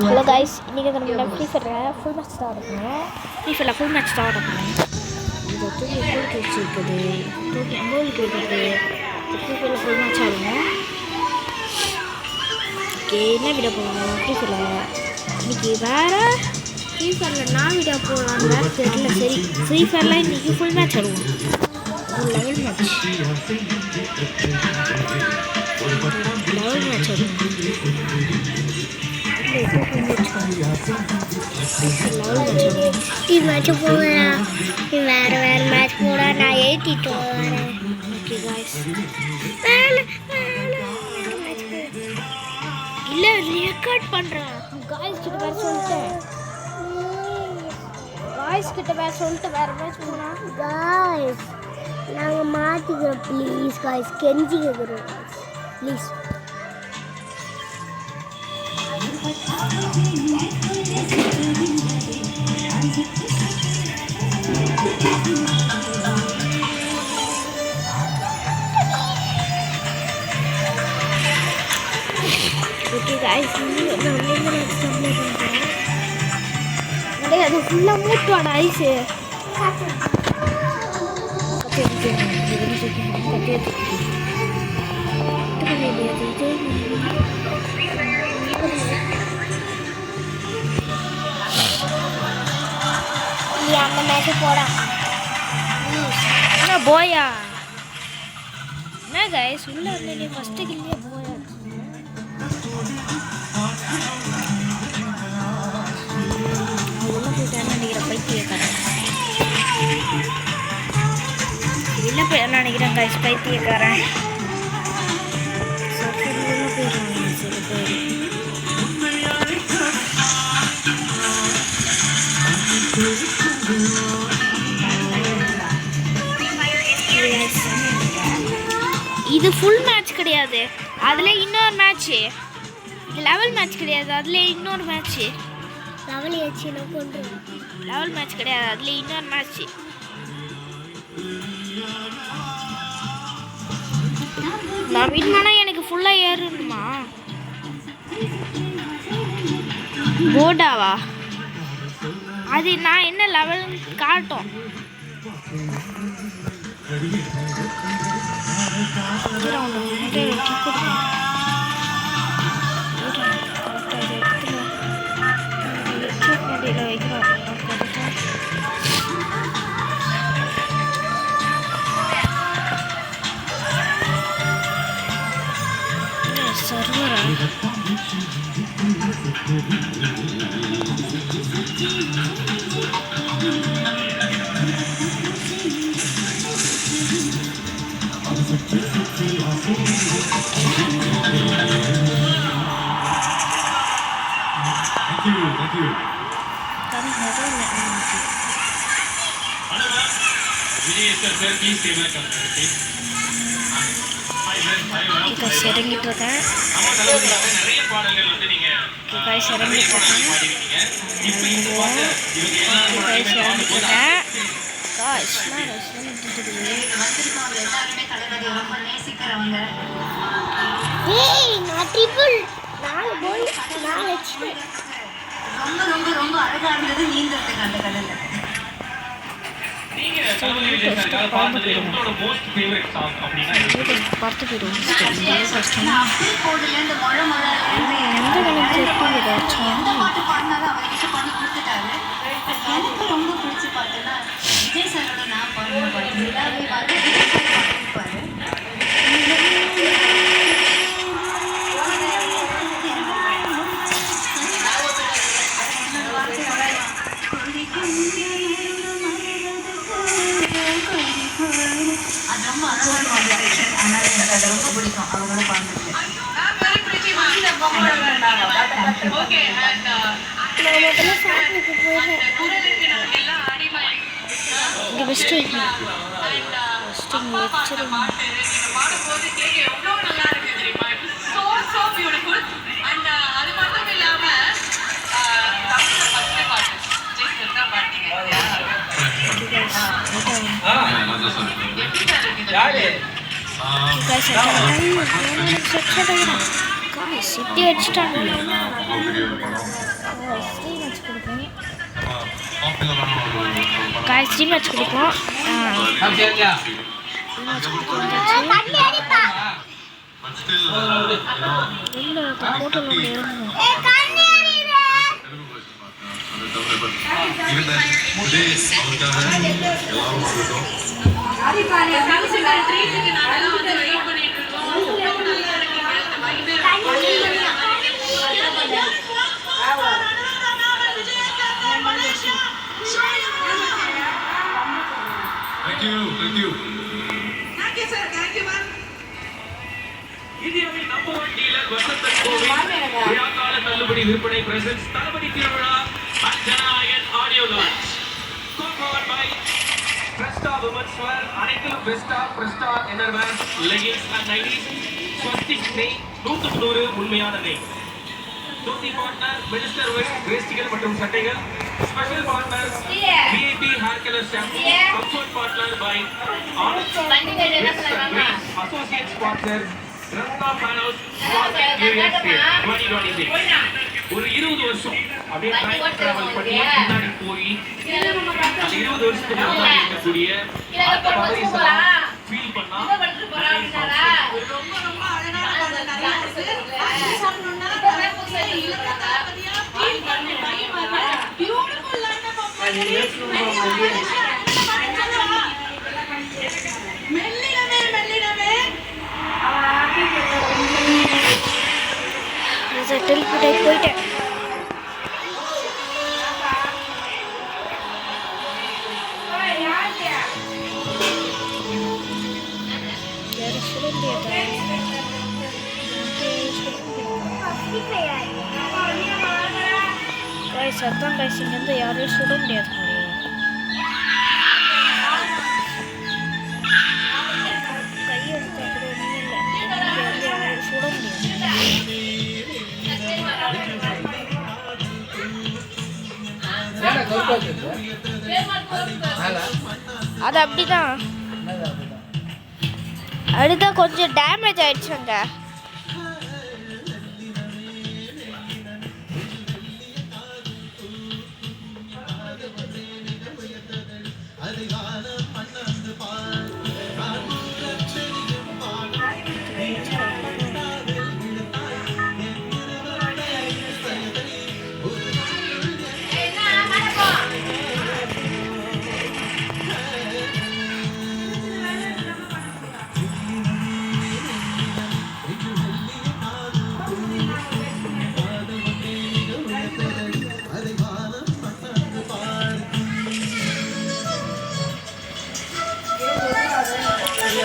Hello guys, இன்றைக்கி நம்ம free ஃபயரில் ஃபுல் மேட்ச் தான் ஆடணும். ஃபுல் மேட்ச் தான் ஆடணும். இந்த தூக்கி எங்களுக்கு வச்சுருக்குது, தூக்கி அம்பளுக்கு இருக்குது. ஃப்ரீ ஃபயரில் ஃபுல் மேட்ச் ஆடணும். ஓகே, என்ன வீடியோ போடலாம் ஃப்ரீ ஃபயரில்? இன்றைக்கி வேறு ஃப்ரீ ஃபயரில் நான் வீடியோ போடலான்னு வேறு தெரியல. சரி, ஃப்ரீ ஃபயரில் இன்றைக்கி ஃபுல் மேட்ச் ஆடுவோம். ஒரு லெவல் மேட்ச் ஆடுவோம். मैच போறா வேற மேட்ச் போறா நான் ஏத்திட்டு வரேன். ஓகே गाइस, இல்ல ரெக்கார்ட் பண்றேன். गाइस கிட்ட வேற சொல்லிட்டு வேற மேட்ச் போறா. गाइस நாங்க மாத்திக்கிறோம் ப்ளீஸ். गाइस கெஞ்சி கேக்குறோம் ப்ளீஸ். ஓகே गाइस, நம்ம இந்த மேட்ச் கம்ப்ளீட் பண்றோம். அடே அது ஃபுல்லா மூட்வாட ஐஸ். அந்த மேட்ச் போடா. என்ன போயா? என்ன गाइस உள்ள வந்து நீ ஃபர்ஸ்ட் கில்லே போயா. உள்ள போயிட்டான்னு நினைக்கிறேன் பைத்தியக்காரன். உள்ள போய் நினைக்கிறேன் गाइस பைத்தியக்காரன். சரி உள்ள போயிடுறாங்க. சரி போய் இது ஃபுல் மேட்ச் கிடையாது, அதுல இன்னொரு மேட்ச். இது லெவல் மேட்ச் கிடையாது, அதுல இன்னொரு மேட்ச். லெவல் மேட்ச் கிடையாது, அதுல இன்னொரு மேட்ச். நான் வின் பண்ணா எனக்கு ஃபுல்லா ஏறணுமா? போடாவா? அது நான் என்ன லெவல் காட்டும். சர்வரா இறங்கிட்டு இருக்கேன். ரொம்ப அழகா இருந்தது நீந்தறதுக்கு அந்த கடல்ல. பார்த்து போயிடும். எனக்கு ரொம்ப பிடிச்ச பாட்டுன்னா விஜய் சாரோட நான் பாடுற பாட்டு நிலாவே பாடுப்பாரு. அது ரொம்ப அழகான கான்வர்சேஷன். அதனால எனக்கு அது ரொம்ப பிடிக்கும் அவங்களோட பாடுறது. சிட்டி அடிச்சிட்டாங்க. ரீமேட்ச் கொடுப்போம் காய்ஸ் ரீமேட்ச் கொடுப்போம் Thank you, sir. Thank you, ma'am. இந்தியாவின் நம்பர் 1 டீலர் வசந்தன் கோவிந்த் விழாக்கால தள்ளுபடி விற்பனை presents Thalapathy Thiruvizha and Jananayagan audio launch co-powered by Presta Women's Wear அனைத்திலும் Presta Innerwear leggings and nighties Swastik நெய் 100 உண்மையான நெய் தோதி பார்ட்னர் மினிஸ்டர் வெஸ்ட் வேஷ்டிகள் மற்றும் சட்டைகள் special partner VIP hair colour shampoo comfort partner by associate sponsor Ratna fans USA 2026 ஒரு 20 வருஷம் அப்படியே டைம் டிராவல் பண்ணி முன்னாடி போய் அந்த 20 வருஷத்துக்கு முன்னாடி இருக்கக்கூடிய அந்த மெமரிஸ் ஃபீல் பண்ணா ரொம்ப ரொம்ப அழகான பியூட்டிஃபுல் மெல்லிடமே போயிட்டேன் சத்தம் கைசிங்க யாரையும் சுட முடியாது கையை எடுத்து யாரையும் சுட முடியாது அது அப்படிதான் அதுதான் கொஞ்சம் டேமேஜ் ஆயிடுச்சுங்க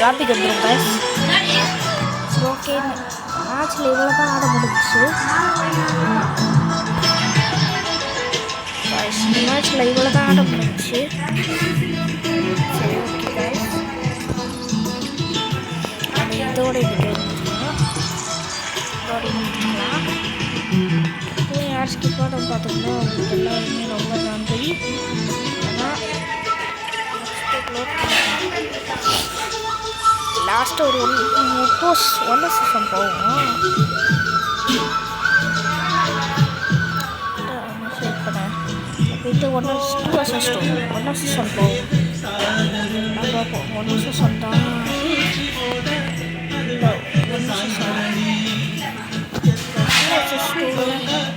ராபிக் வந்துடும் கைஸ் சரி ஓகே மேட்ச்சில் இவ்வளோ தான் ஆட முடிஞ்சிச்சு மேட்ச்சில் இவ்வளோ தான் ஆட முடிஞ்சிச்சு சரி ஓகே கைஸ் இதோட யார் ஸ்கிப் ஆடம் பார்த்தோம்னா உங்களுக்கு எல்லாருமே ரொம்ப நன்றி ஆனால் லாஸ்ட் ஒரு ஒன்று சீசன் போகும் இது ஒன்று 2 vs 2 ஒன்று சீசன் போகும் பார்ப்போம் ஒன்று சீசன் தான் இல்லை ஒன்று சீசன் 2 vs 2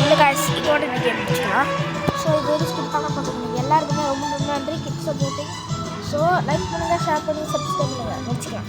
இல்லை காய்ஸ் இதோட வீடியோ முடிச்சுக்கலாம். ஸோ இது வரைக்கும் ஸ்கிப் பண்ண பார்த்துருக்கீங்க எல்லாருக்குமே ரொம்ப ரொம்ப நன்றி. Kids supporting. ஸோ லைக் பண்ணுங்கள், ஷேர் பண்ணுங்கள், சப்ஸ்கிரைப் பண்ணுங்கள். முடிச்சுக்கலாம்.